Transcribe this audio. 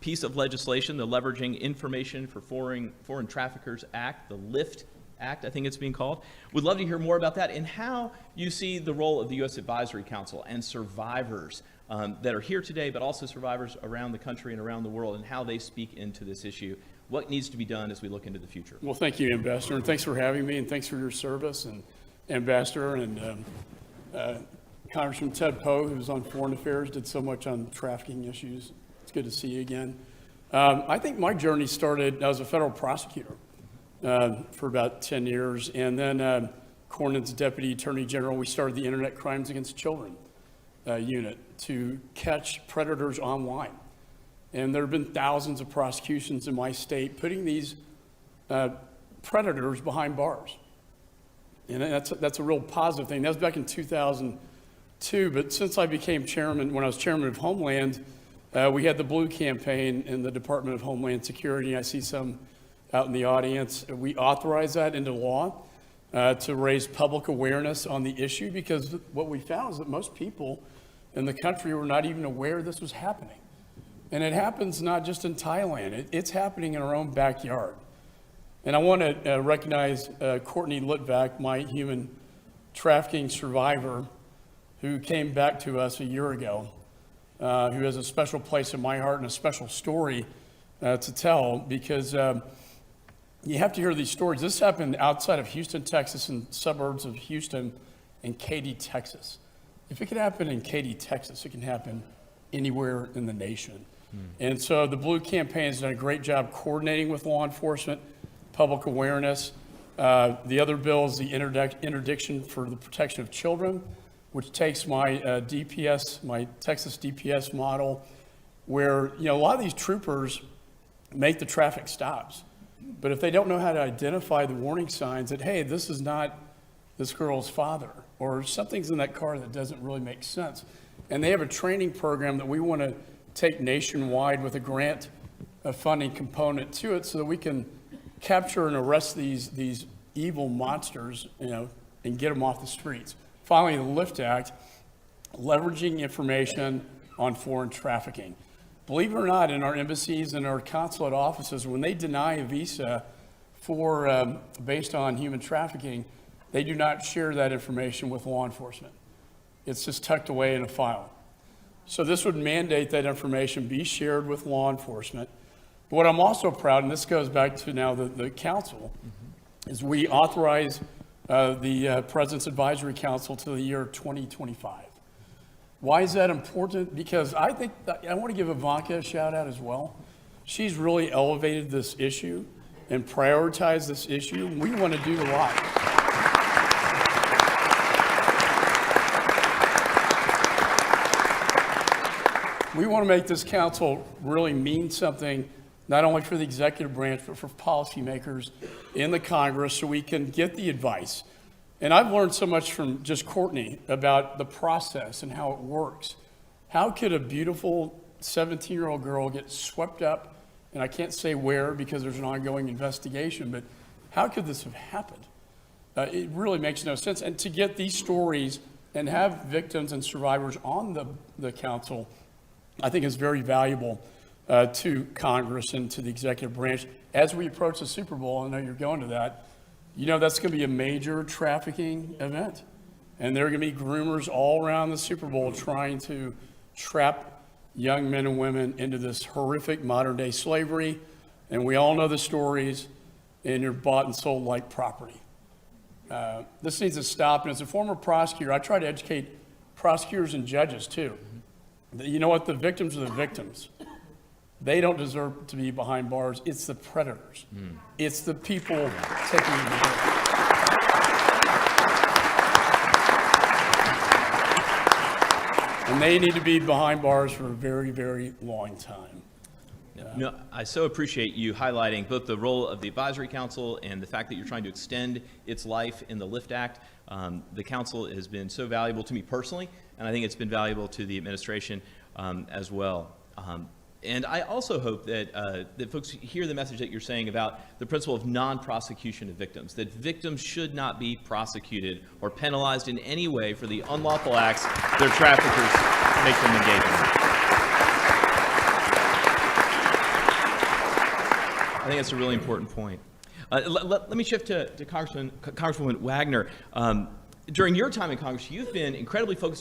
piece of legislation, the Leveraging Information for Foreign Traffickers Act, the LIFT Act, I think it's being called. We'd love to hear more about that and how you see the role of the U.S. Advisory Council and survivors that are here today, but also survivors around the country and around the world, and how they speak into this issue. What needs to be done as we look into the future? Well, thank you, Ambassador, and thanks for having me, and thanks for your service, and Ambassador and Congressman Ted Poe, who was on Foreign Affairs, did so much on trafficking issues. It's good to see you again. I think my journey started, I was a federal prosecutor for about 10 years, and then Cornyn's Deputy Attorney General, we started the Internet Crimes Against Children unit to catch predators online. And there have been thousands of prosecutions in my state putting these predators behind bars. And that's a real positive thing. That was back in 2002, but since I became chairman, when I was chairman of Homeland, we had the Blue campaign in the Department of Homeland Security. I see some out in the audience. We authorized that into law to raise public awareness on the issue, because what we found is that most people in the country were not even aware this was happening. And it happens not just in Thailand, it's happening in our own backyard. And I want to recognize Courtney Litvak, my human trafficking survivor, who came back to us a year ago, who has a special place in my heart and a special story to tell, because you have to hear these stories. This happened outside of Houston, Texas, and suburbs of Houston and Katy, Texas. If it can happen in Katy, Texas, it can happen anywhere in the nation. And so the Blue campaign has done a great job coordinating with law enforcement, public awareness. The other bill is the interdiction for the protection of children, which takes my DPS, my Texas DPS model, where a lot of these troopers make the traffic stops. But if they don't know how to identify the warning signs that, hey, this is not this girl's father, or something's in that car that doesn't really make sense. And they have a training program that we want to take nationwide with a grant funding component to it, so that we can capture and arrest these evil monsters, and get them off the streets. Finally, the LIFT Act, leveraging information on foreign trafficking. Believe it or not, in our embassies and our consulate offices, when they deny a visa for based on human trafficking, they do not share that information with law enforcement. It's just tucked away in a file. So this would mandate that information be shared with law enforcement. But what I'm also proud, and this goes back to now the council, is we authorize the President's Advisory Council to the year 2025. Why is that important? Because I think I want to give Ivanka a shout out as well. She's really elevated this issue and prioritized this issue. We want to do a lot. We want to make this council really mean something, not only for the executive branch, but for policymakers in the Congress, so we can get the advice. And I've learned so much from just Courtney about the process and how it works. How could a beautiful 17-year-old girl get swept up, and I can't say where because there's an ongoing investigation, but how could this have happened? It really makes no sense. And to get these stories and have victims and survivors on the council, I think is very valuable to Congress and to the executive branch. As we approach the Super Bowl, I know you're going to that, that's going to be a major trafficking event. And there are going to be groomers all around the Super Bowl trying to trap young men and women into this horrific modern day slavery. And we all know the stories, and you're bought and sold like property. This needs to stop. And as a former prosecutor, I try to educate prosecutors and judges too. You know what? The victims are the victims. They don't deserve to be behind bars. It's the predators. It's the people taking the hit. And they need to be behind bars for a very, very long time. I so appreciate you highlighting both the role of the Advisory Council and the fact that you're trying to extend its life in the LIFT Act. The council has been so valuable to me personally, and I think it's been valuable to the administration as well. And I also hope that that folks hear the message that you're saying about the principle of non-prosecution of victims, that victims should not be prosecuted or penalized in any way for the unlawful acts their traffickers make them engage in. I think that's a really important point. Let me shift to Congresswoman Wagner. During your time in Congress, you've been incredibly focused